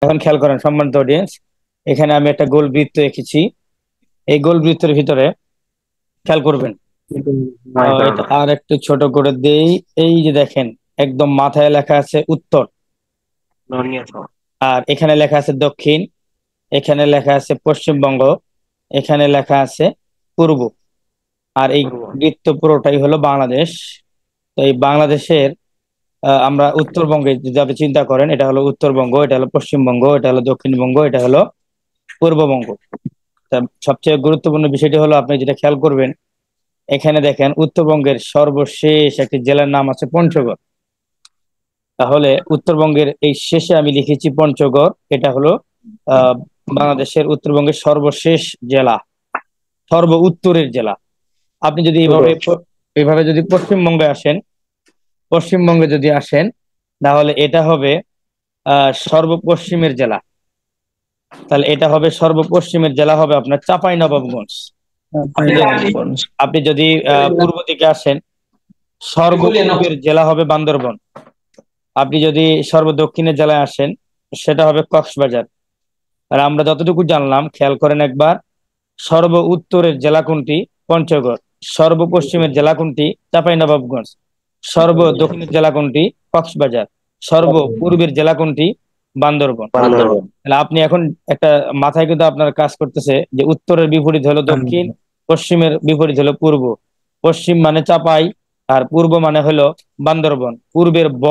এখন খেয়াল করেন সম্মানিত অডিয়েন্স, এখানে আমি একটা গোল বৃত্ত এঁকেছি। এই গোল বৃত্তের ভিতরে খেয়াল করবেন, এটা আর একটু ছোট করে দেই। এই যে দেখেন, একদম মাথায় লেখা আছে উত্তর, আর এখানে লেখা আছে দক্ষিণ, এখানে লেখা আছে পশ্চিমবঙ্গ, এখানে লেখা আছে পূর্ব। আর এই বৃত্ত পুরোটাই হলো বাংলাদেশ। তো এই বাংলাদেশের আমরা উত্তরবঙ্গে যদি আপনি চিন্তা করেন, এটা হলো উত্তরবঙ্গ, এটা হলো পশ্চিমবঙ্গ, এটা হলো দক্ষিণবঙ্গ, এটা হলো পূর্ববঙ্গ। তা সবচেয়ে গুরুত্বপূর্ণ বিষয়টি হলো আপনি যেটা খেয়াল করবেন, এখানে দেখেন উত্তরবঙ্গের সর্বশেষ একটি জেলার নাম আছে পঞ্চগড়। তাহলে উত্তরবঙ্গের এই শেষে আমি লিখেছি পঞ্চগড়, এটা হলো আহ বাংলাদেশের উত্তরবঙ্গের সর্বশেষ জেলা, সর্ব উত্তরের জেলা। আপনি যদি এইভাবে যদি পশ্চিমবঙ্গে আসেন, পশ্চিমবঙ্গে যদি আসেন, তাহলে এটা হবে সর্বপশ্চিমের জেলা। তাহলে এটা হবে সর্বপশ্চিমের জেলা হবে আপনার চাঁপাইনবাবগঞ্জ। আপনি যদি পূর্ব দিকে আসেন, সর্বপূর্বের জেলা হবে বান্দরবন। আপনি যদি সর্বদক্ষিণের জেলায় আসেন, সেটা হবে কক্সবাজার। আর আমরা যতটুকু জানলাম, খেয়াল করেন একবার, সর্ব উত্তরের জেলা কোনটি? পঞ্চগড়। সর্বপশ্চিমের জেলা কোনটি? চাঁপাইনবাবগঞ্জ। সর্ব দক্ষিণের জেলা কোনটি? কক্সবাজার। সর্ব পূর্বের জেলা কোনটি? বান্দরবন। তাহলে আপনি এখন একটা মাথায় কিন্তু আপনার কাজ করতেছে যে উত্তরের বিপরীত হলো দক্ষিণ, পশ্চিমের বিপরীত হলো পূর্ব। পশ্চিম মানে চাপাই, আর পূর্ব মানে হলো বান্দরবন। পূর্বের ব,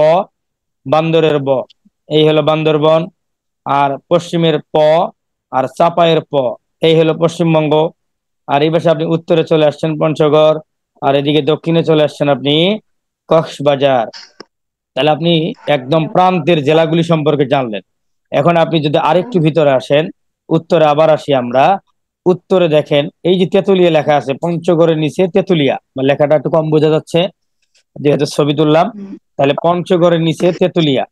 বান্দরের ব, এই হলো বান্দরবন। আর পশ্চিমের প, আর চাপায়ের প, এই হলো পশ্চিমবঙ্গ। আর এই পাশে আপনি উত্তরে চলে আসছেন পঞ্চগড়, আর এদিকে দক্ষিণে চলে আসছেন আপনি কক্সবাজার। তাহলে আপনি একদম প্রান্তের জেলাগুলি সম্পর্কে জানলেন। এখন আপনি যদি আরেকটু ভিতরে আসেন, উত্তরে আবার আসি আমরা। উত্তরে দেখেন এই যে তেঁতুলিয়া লেখা আছে, পঞ্চগড়ের নিচে তেঁতুলিয়া, লেখাটা একটু কম বোঝা যাচ্ছে যেহেতু ছবি তুললাম। তাহলে পঞ্চগড়ের নিচে তেঁতুলিয়া,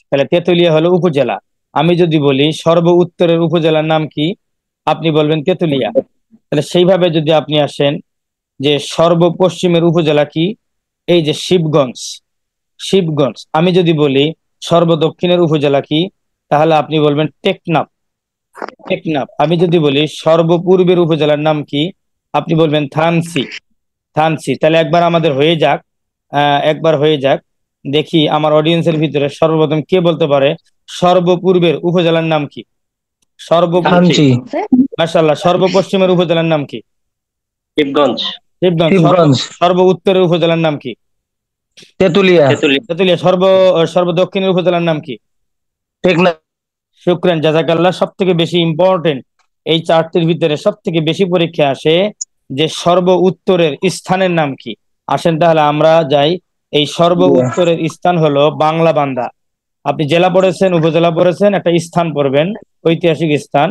তাহলে তেঁতুলিয়া হলো উপজেলা। আমি যদি বলি সর্ব উত্তরের উপজেলার নাম কি, আপনি বলবেন তেঁতুলিয়া। তাহলে সেইভাবে যদি আপনি আসেন যে সর্বপশ্চিমের উপজেলা কি, এই যে শিবগঞ্জ। শিবগঞ্জ। আমি যদি বলি সর্বদক্ষিণের উপজেলা কি, তাহলে আপনি বলবেন টেকনাফ। টেকনাফ। আমি যদি বলি সর্বপূর্বের উপজেলার নাম কি, আপনি বলবেন থানসি। থানসি। তাহলে একবার আমাদের হয়ে যাক, একবার হয়ে যাক, দেখি আমার অডিয়েন্সের ভিতরে সর্বপ্রথম কে বলতে পারে সর্বপূর্বের উপজেলার নাম কি? সর্বপশ্চিম। মাশাআল্লাহ। সর্বপশ্চিমের উপজেলার নাম কি? শিবগঞ্জ। শিবগঞ্জ। সর্ব উত্তরের উপজেলার নাম কি? তেতুলিয়া। তেতুলিয়া। সর্বদক্ষিণের উপজেলার নাম কি? টেকনাফ। শুকরান, জাযাকাল্লাহ। সব থেকে বেশি ইম্পর্টেন্ট, এই চারটির ভিতরে সব থেকে বেশি পরীক্ষা আসে যে সর্ব উত্তরের স্থানের নাম কি। আসেন তাহলে আমরা যাই। এই সর্ব উত্তরের স্থান হলো বাংলা বান্দা। আপনি জেলা পড়েছেন, উপজেলা পড়েছেন, একটা স্থান পড়বেন, ঐতিহাসিক স্থান,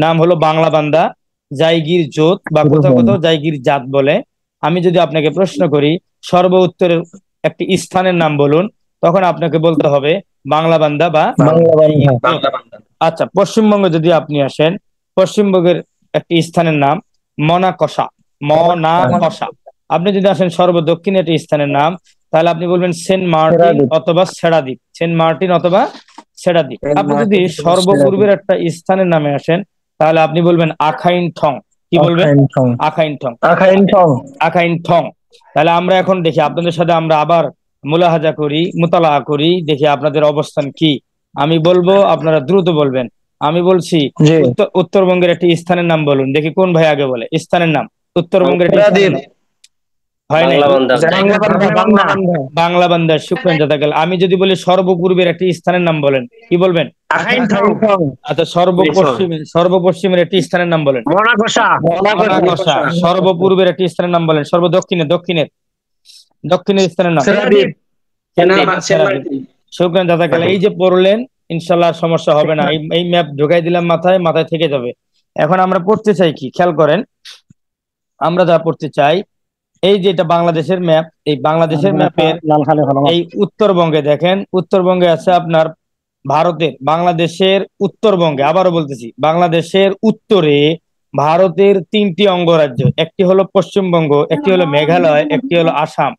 নাম হলো বাংলা বান্দা। জায়গির জোত বা কোথাও কোথাও জায়গির জাত বলে। আমি যদি আপনাকে প্রশ্ন করি সর্ব উত্তরের একটি স্থানের নাম বলুন, তখন আপনাকে বলতে হবে বাংলা বান্দা বা আচ্ছা। পশ্চিমবঙ্গে যদি আপনি আসেন, পশ্চিমবঙ্গের একটি স্থানের নাম মনাকষা। মনাকষা। আপনি যদি আসেন সর্বদক্ষিণে একটি স্থানের নাম, তাহলে আপনি বলবেন সেন্ট মার্টিন অথবা ছেড়াদ্বীপ। সেন্ট মার্টিন অথবা ছেড়াদ্বীপ। আপনি যদি সর্বপূর্বের একটা স্থানের নামে আসেন, তাহলে আপনি বলবেন আখাইন ঠং। কি বলবেন? আখাইন ঠং। আখাইন ঠং। তাহলে আমরা এখন দেখি আপনাদের সাথে আমরা আবার মুলাহাজা করি, মুতালা করি, দেখি আপনাদের অবস্থান কি। আমি বলবো, আপনারা দ্রুত বলবেন। আমি বলছি উত্তরবঙ্গের একটি স্থানের নাম বলুন, দেখি কোন ভাই আগে বলে স্থানের নাম। উত্তরবঙ্গের একটি হয় নাই, বাংলা বান্দা। শুকরান, জাযাকাল। আমি যদি বলি সর্বপূর্বের একটি স্থানের নাম বলেন, কি বলবেন? আচ্ছা। সর্বপশ্চিমের একটি স্থানের নাম বলেন। মনাকষা। সর্বপূর্বের একটি স্থানের নাম বলেন। সর্বদক্ষিণের দক্ষিণের স্থানের নাম শুকরান, জাযাকাল। এই যে পড়লেন, ইনশাল্লাহ সমস্যা হবে না। এই ম্যাপ ঢুকাই দিলাম মাথায়, মাথায় থেকে যাবে। এখন আমরা পড়তে চাই কি, খেয়াল করেন। আমরা যা পড়তে চাই, এই যে এটা বাংলাদেশের ম্যাপ, এই বাংলাদেশের ম্যাপের এই উত্তরবঙ্গে দেখেন, উত্তরবঙ্গে আছে আপনার ভারতের, বাংলাদেশের উত্তরবঙ্গে, আবারও বলতেছি, বাংলাদেশের উত্তরে ভারতের 3টি অঙ্গরাজ্য, একটি হলো পশ্চিমবঙ্গ, একটি হলো মেঘালয়, একটি হলো আসাম।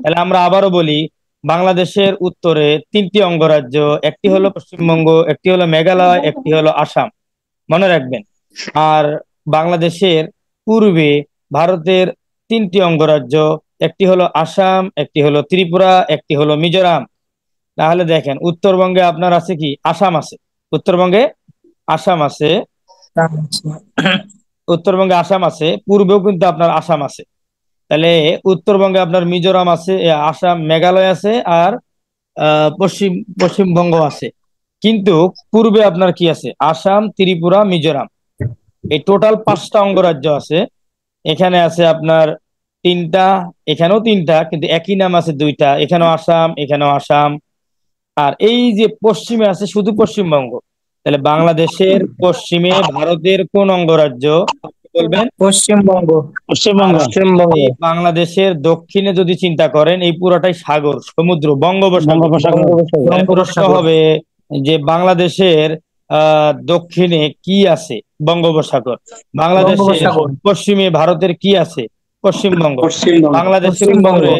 তাহলে আমরা আবারও বলি, বাংলাদেশের উত্তরে 3টি অঙ্গরাজ্য, একটি হলো পশ্চিমবঙ্গ, একটি হলো মেঘালয়, একটি হলো আসাম, মনে রাখবেন। আর বাংলাদেশের পূর্বে ভারতের 3টি অঙ্গরাজ্য, একটি হলো আসাম, একটি হলো ত্রিপুরা, একটি হলো মিজোরাম। তাহলে দেখেন উত্তরবঙ্গে আপনার আছে কি, আসাম আছে। উত্তরবঙ্গে আসাম আছে, উত্তরবঙ্গে আসাম আছে, পূর্বেও কিন্তু আপনার আসাম আছে। তাহলে উত্তরবঙ্গে আপনার মিজোরাম আছে, আসাম, মেঘালয় আছে, আর পশ্চিমবঙ্গ আছে। কিন্তু পূর্বে আপনার কি আছে, আসাম, ত্রিপুরা, মিজোরাম, এই টোটাল 5টা অঙ্গরাজ্য আছে। এখানে আছে আপনার 3টা, এখানেও 3টা, কিন্তু একই নাম আছে 2টা, এখানেও আসাম, এখানেও আসাম। আর এই যে পশ্চিমে আছে শুধু পশ্চিমবঙ্গ। তাহলে বাংলাদেশের পশ্চিমে ভারতের কোন অঙ্গরাজ্য বলবেন? পশ্চিমবঙ্গ। আর পশ্চিমবঙ্গ। এই বাংলাদেশের দক্ষিণে যদি চিন্তা করেন, এই পুরাটাই সাগর, সমুদ্র, বঙ্গোপসাগর। তাহলে প্রশ্ন হবে যে বাংলাদেশের দক্ষিণে কি আছে? বঙ্গোপসাগর। বাংলাদেশের পশ্চিমে ভারতের কি আছে? পশ্চিমবঙ্গ। বাংলাদেশের উত্তরে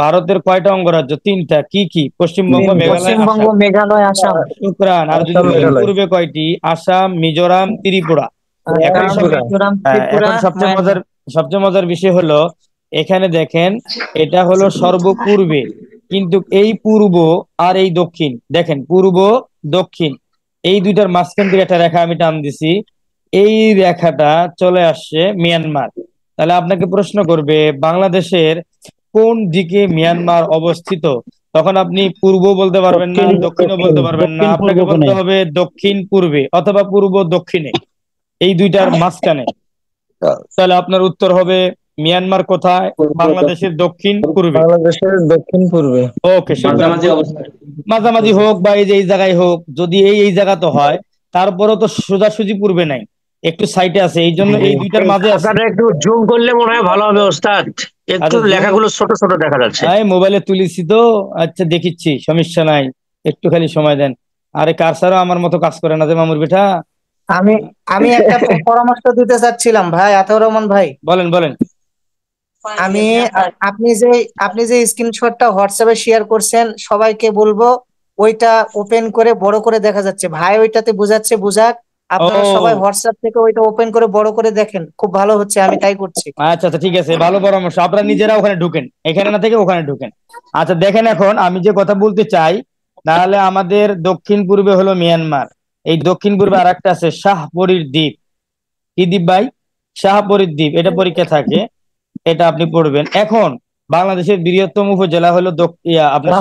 ভারতের কয়টা অঙ্গরাজ্য? 3টা। কি কি? পশ্চিমবঙ্গ, মেঘালয়, আসাম। মেঘালয়, আসাম। শুক্রান। আর যদি বলেন পূর্বে কয়টি? আসাম, মিজোরাম, ত্রিপুরা। এখন এখন সবচেয়ে মজার বিষয় হলো, এখানে দেখেন এটা হলো সর্বপূর্বে, কিন্তু এই পূর্ব আর এই দক্ষিণ, দেখেন পূর্ব দক্ষিণ এই দুইটার মাঝখান থেকে একটা রেখা আমি টান দিছি, এই রেখাটা চলে আসছে মিয়ানমার। তাহলে আপনাকে প্রশ্ন করবে বাংলাদেশের কোন দিকে মিয়ানমার অবস্থিত, তখন আপনি পূর্ব বলতে পারবেন না, দক্ষিণও বলতে পারবেন না, আপনাকে বলতে হবে দক্ষিণ পূর্বে অথবা পূর্ব দক্ষিণে, এই দুইটার মাঝখানে। তাহলে আপনার উত্তর হবে মিয়ানমার কোথায়? বাংলাদেশের দক্ষিণ পূর্বে। বাংলাদেশের দক্ষিণ পূর্বে। ওকে, মাঝামাঝি হোক বা এই যে এই জায়গায় হোক, যদি এই জায়গা তো হয়, তারপরেও তো সোজাসুজি পূর্বে নাই, একটু সাইডে আছে, এই জন্য এই দুইটার মাঝে আছে। একটু জুম করলে মনে হয় ভালো হবে ওস্তাদ, একটু লেখাগুলো ছোট ছোট দেখা যাচ্ছে। মোবাইলে তুলেছি তো, আচ্ছা দেখিচ্ছি, সমস্যা নাই, একটু খালি সময় দেন। আরে কারসারও আমার মতো কাজ করে না যে মামুর বেটা। আমি আমি একটা পরামর্শ দিতে চাচ্ছিলাম ভাই, আতাউর রহমান ভাই। বলেন বলেন। আমি আপনি যে স্ক্রিনশটটা হোয়াটসঅ্যাপে শেয়ার করছেন, সবাইকে বলবো ওইটা ওপেন করে বড় করে দেখা যাচ্ছে। ভাই ওইটাতে বুঝাচ্ছে, বুঝাক। আপনারা সবাই হোয়াটসঅ্যাপ থেকে ওইটা ওপেন করে বড় করে দেখেন, খুব ভালো হচ্ছে, আমি তাই করছি। আচ্ছা আচ্ছা, ঠিক আছে, ভালো পরামর্শ। আপনারা নিজেরা ওখানে ঢুকেন, এখানে না থেকে ওখানে ঢুকেন। আচ্ছা দেখেন, এখন আমি যে কথা বলতে চাই, তাহলে আমাদের দক্ষিণ পূর্বে হলো মিয়ানমার, এই দক্ষিণ পূর্বে আর একটা আছে শাহপরীর দ্বীপ। কি দ্বীপ ভাই? শাহপরীর দ্বীপ, এটা পরীক্ষা থাকে, এটা আপনি পড়বেন। এখন বাংলাদেশের বৃহত্তম উপজেলা হলো আপনার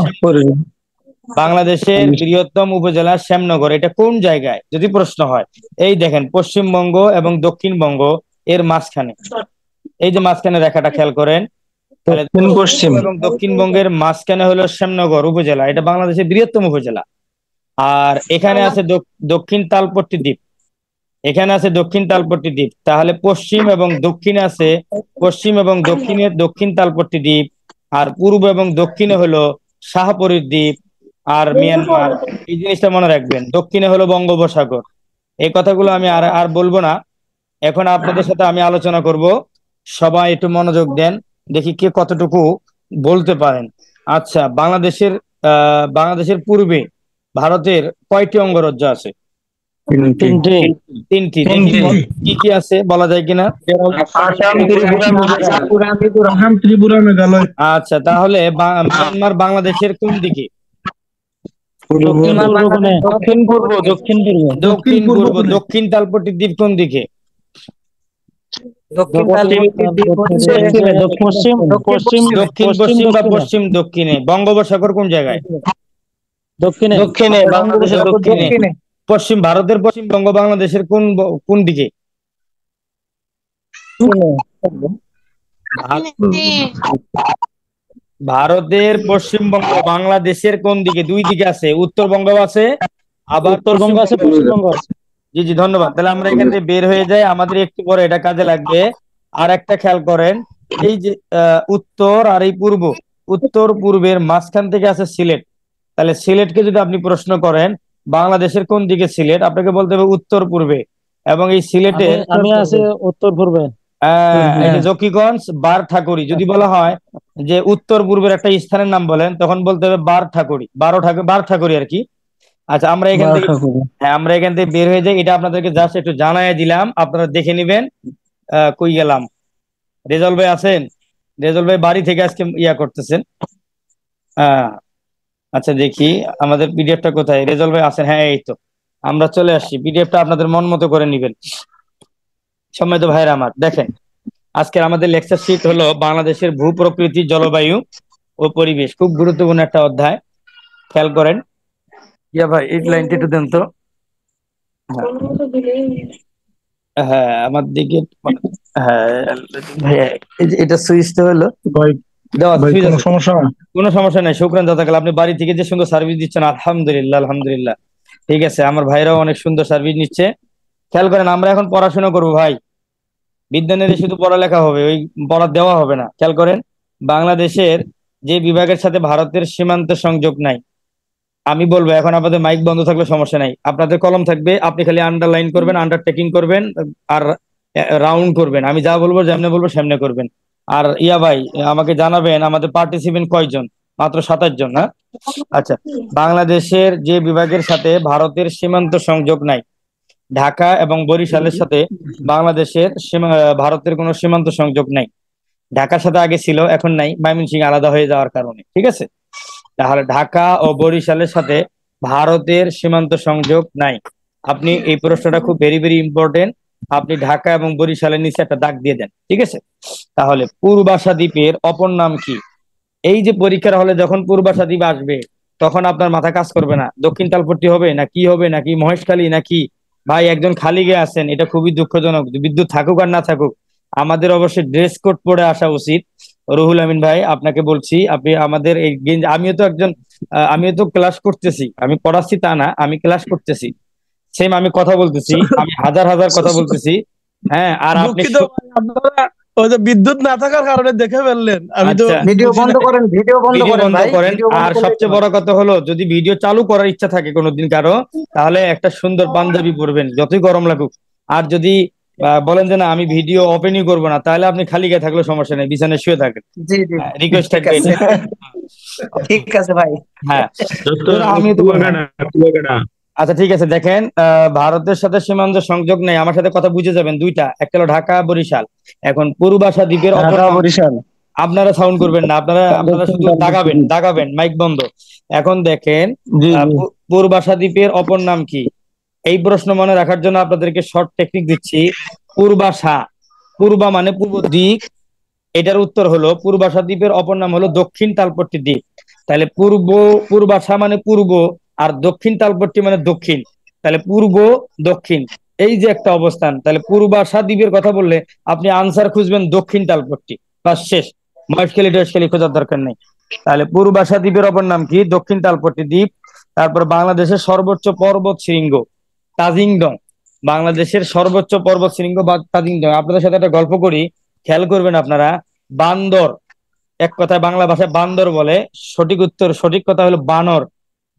বাংলাদেশের বৃহত্তম উপজেলা শ্যামনগর, এটা কোন জায়গায় যদি প্রশ্ন হয়? এই দেখেন পশ্চিমবঙ্গ এবং দক্ষিণবঙ্গ এর মাঝখানে, এই যে মাঝখানে রেখাটা খেয়াল করেন, তাহলে পশ্চিম এবং দক্ষিণবঙ্গের মাঝখানে হলো শ্যামনগর উপজেলা, এটা বাংলাদেশের বৃহত্তম উপজেলা। আর এখানে আছে দক্ষিণ তালপট্টি দ্বীপ, এখানে আছে দক্ষিণ তালপট্টি দ্বীপ। তাহলে পশ্চিম এবং দক্ষিণে আছে পশ্চিম এবং দক্ষিণে দক্ষিণ তালপট্টি দ্বীপ, আর পূর্ব এবং দক্ষিণে হলো শাহপরীর দ্বীপ আর মিয়ানমার। এই জিনিসটা মনে রাখবেন, দক্ষিণে হলো বঙ্গোপসাগর। এই কথাগুলো আমি আর আর বলবো না, এখন আপনাদের সাথে আমি আলোচনা করব। সবাই একটু মনোযোগ দেন, দেখি কে কতটুকু বলতে পারেন। আচ্ছা, বাংলাদেশের পূর্বে ভারতের কয়টি অঙ্গরাজ্য আছে? তিনটি। কি কি আছে বলা যায় কিনা? আসাম, ত্রিপুরা, মেঘালয়। আচ্ছা, তাহলে মিয়ানমার বাংলাদেশের কোন দিকে? দক্ষিণ পূর্ব। দক্ষিণ পূর্ব। দক্ষিণ তালপট্টি দ্বীপ কোন দিকে? দক্ষিণ পশ্চিম বা পশ্চিম দক্ষিণে। বঙ্গোপসাগর কোন জায়গায়? দক্ষিণে। বাংলাদেশের দক্ষিণে। পশ্চিম, ভারতের পশ্চিমবঙ্গ বাংলাদেশের কোন দিকে? ভারতের পশ্চিমবঙ্গ বাংলাদেশের কোন দিকে? দুই দিকে আছে, উত্তরবঙ্গ আছে, আবার উত্তরবঙ্গ আছে, পশ্চিমবঙ্গ আছে। জি জি, ধন্যবাদ। তাহলে আমরা এখান থেকে বের হয়ে যাই, আমাদের একটু পরে এটা কাজে লাগবে। আর একটা খেয়াল করেন, এই যে উত্তর আর এই পূর্ব, উত্তর পূর্বের মাঝখান থেকে আছে সিলেট। তাহলে সিলেটকে যদি আপনি প্রশ্ন করেন বাংলাদেশের কোন দিকে সিলেট, আপনাকে বলতে হবে উত্তর পূর্বে। এবং এই সিলেটে আমি আছি উত্তর পূর্বে। এই যে জকিগঞ্জ বার ঠাকুরি। যদি বলা হয় যে উত্তর পূর্বের একটা স্থানের নাম বলেন, তখন বলতে হবে বার ঠাকুরি, বার ঠাকুরি আর কি। আচ্ছা, আমরা এখান থেকে, হ্যাঁ আমরা এখান থেকে বের হয়ে যাই। এটা আপনাদেরকে জাস্ট একটু জানাই দিলাম, আপনারা দেখে নিবেন। কই গেলাম? রেজাউল ভাই আছেন? রেজাউল ভাই বাড়ি থেকে আজকে ইয়া করতেছেন। আচ্ছা দেখি আমাদের পিডিএফটা কোথায়। রেজাউল ভাই আছেন? হ্যাঁ এই তো, আমরা চলে আসছি। পিডিএফটা আপনাদের মন মতো করে নিবেন। সম্মানিত ভাইরা আমার, দেখেন আজকের আমাদের লেকচার শীট হলো বাংলাদেশের ভূ প্রকৃতি, জলবায়ু ও পরিবেশ। খুব গুরুত্বপূর্ণ একটা অধ্যায়, খেয়াল করেন। ইয়া ভাই এই লাইনটা একটু দেন তো। হ্যাঁ আমার দিকে, হ্যাঁ ভাইয়া এটা সুইচটা হলো দেওয়া, কোনো সমস্যা না? কোনো সমস্যা নাই, শুকরান জাযাকাল। আপনি বাড়ি থেকে যে সুন্দর সার্ভিস দিচ্ছেন, আলহামদুলিল্লাহ আলহামদুলিল্লাহ। ঠিক আছে, আমার ভাইরাও অনেক সুন্দর সার্ভিস নিচ্ছে। খেয়াল করেন, আমরা এখন পড়াশোনা করবো ভাই। বিজ্ঞানের শুধু পড়ালেখা হবে, ওই পড়া দেওয়া হবে না। খেয়াল করেন, বাংলাদেশের যে বিভাগের সাথে ভারতের সীমান্ত সংযোগ নাই, আমি বলবো এখন আপনাদের মাইক বন্ধ থাকলে সমস্যা নাই, আপনাদের কলম থাকবে, আপনি খালি আন্ডারলাইন করবেন, আন্ডারটেকিং করবেন, আর রাউন্ড করবেন। আমি যা বলবো, যেমনে বলবো সেমনে করবেন। আর ইয়া ভাই আমাকে জানাবেন আমাদের পার্টিসিপেন্ট কয়জন? মাত্র 27 জন না? আচ্ছা, বাংলাদেশের যে বিভাগের সাথে ভারতের সীমান্ত সংযোগ নাই, ঢাকা এবং বরিশালের সাথে বাংলাদেশের ভারতের কোনো সীমান্ত সংযোগ নাই। ঢাকার সাথে আগে ছিল, এখন নাই, ময়মনসিংহ আলাদা হয়ে যাওয়ার কারণে। ঠিক আছে, তাহলে ঢাকা ও বরিশালের সাথে ভারতের সীমান্ত সংযোগ নাই। আপনি এই প্রশ্নটা খুব ভেরি ভেরি ইম্পর্টেন্ট। আপনি ঢাকা এবং বরিশালের নিচে একটা দাগ দিয়ে দেন। ঠিক আছে, তাহলে পূর্বাশা দ্বীপের অপর নাম কি? এই যে পরীক্ষার হলে যখন পূর্বাশা দ্বীপ আসবে, তখন আপনার মাথা কাজ করবে না, দক্ষিণ তালপট্টি হবে না কি হবে, নাকি মহেশখালী, নাকি ভাই একজন খালি গিয়ে আছেন। এটা খুবই দুঃখজনক, বিদ্যুৎ থাকুক আর না থাকুক, আমাদের অবশ্যই ড্রেস কোড পরে আসা উচিত। রুহুল আমিন ভাই আপনাকে বলছি, আপনি আমাদের এই আমিও তো একজন, আমিও তো ক্লাস করতেছি, আমি পড়াচ্ছি তা না, আমি ক্লাস করতেছি, সেম আমি কথা বলতেছি, আমি হাজার হাজার কথা বলতেছি। হ্যাঁ, আর আপনি ওই যে বিদ্যুৎ না থাকার কারণে দেখে ফেললেন, আমি তো আচ্ছা, ভিডিও বন্ধ করেন, ভিডিও বন্ধ ভিডিও করেন বন্ধ ভাই, করেন। ভিডিও বন্ধ আর করলে সবচেয়ে বড় কথা হলো, যদি ভিডিও চালু করার ইচ্ছা থাকে কোনোদিন কারো, তাহলে একটা সুন্দর পাঞ্জাবি পরবেন যতই গরম লাগুক। আর যদি বলেন যে না আমি ভিডিও ওপেনই করবো না, তাহলে আপনি খালি গায়ে থাকলে সমস্যা নেই, বিছানায় শুয়ে থাকেন। জি জি রিকোয়েস্ট ঠিক থাকবে আছে, এটা। ঠিক আছে ভাই। হ্যাঁ, আমি তো আচ্ছা ঠিক আছে, দেখেন ভারতের সাথে সীমান্ত সংযোগ নেই, আমার সাথে কথা বুঝে যাবেন। দুইটা, একটা হলো ঢাকা বরিশাল। এখন পূর্বাশা দ্বীপের অপর নাম, বরিশাল। আপনারা সাউন্ড করবেন না, আপনারা শুধু দাগাবেন, দাগাবেন, মাইক বন্ধ। এখন দেখেন পূর্বাশা দ্বীপের অপর নাম কি? এই প্রশ্ন মনে রাখার জন্য আপনাদেরকে শর্ট টেকনিক দিচ্ছি। পূর্বাশা, পূর্বা মানে পূর্ব দিক, এটার উত্তর হলো পূর্বাশা দ্বীপের অপর নাম হলো দক্ষিণ তালপট্টি দ্বীপ। তাহলে পূর্বাশা মানে পূর্ব, আর দক্ষিণ তালপট্টি মানে দক্ষিণ। তাহলে পূর্ব দক্ষিণ, এই যে একটা অবস্থান, তাহলে পূর্বাশা দ্বীপের কথা বললে আপনি আনসার খুঁজবেন দক্ষিণ তালপট্টি, বাস শেষ। মহেশখালী টহেশখালী খোঁজার দরকার নেই। তাহলে পূর্বাশা দ্বীপের অপর নাম কি? দক্ষিণ তালপট্টি দ্বীপ। তারপর বাংলাদেশের সর্বোচ্চ পর্বত শৃঙ্গ তাজিংডং। বাংলাদেশের সর্বোচ্চ পর্বত শৃঙ্গ বা তাজিংডং। আপনাদের সাথে একটা গল্প করি, খেয়াল করবেন আপনারা। বান্দর, এক কথায় বাংলা ভাষায় বান্দর বলে, সঠিক উত্তর, সঠিক কথা হলো বানর।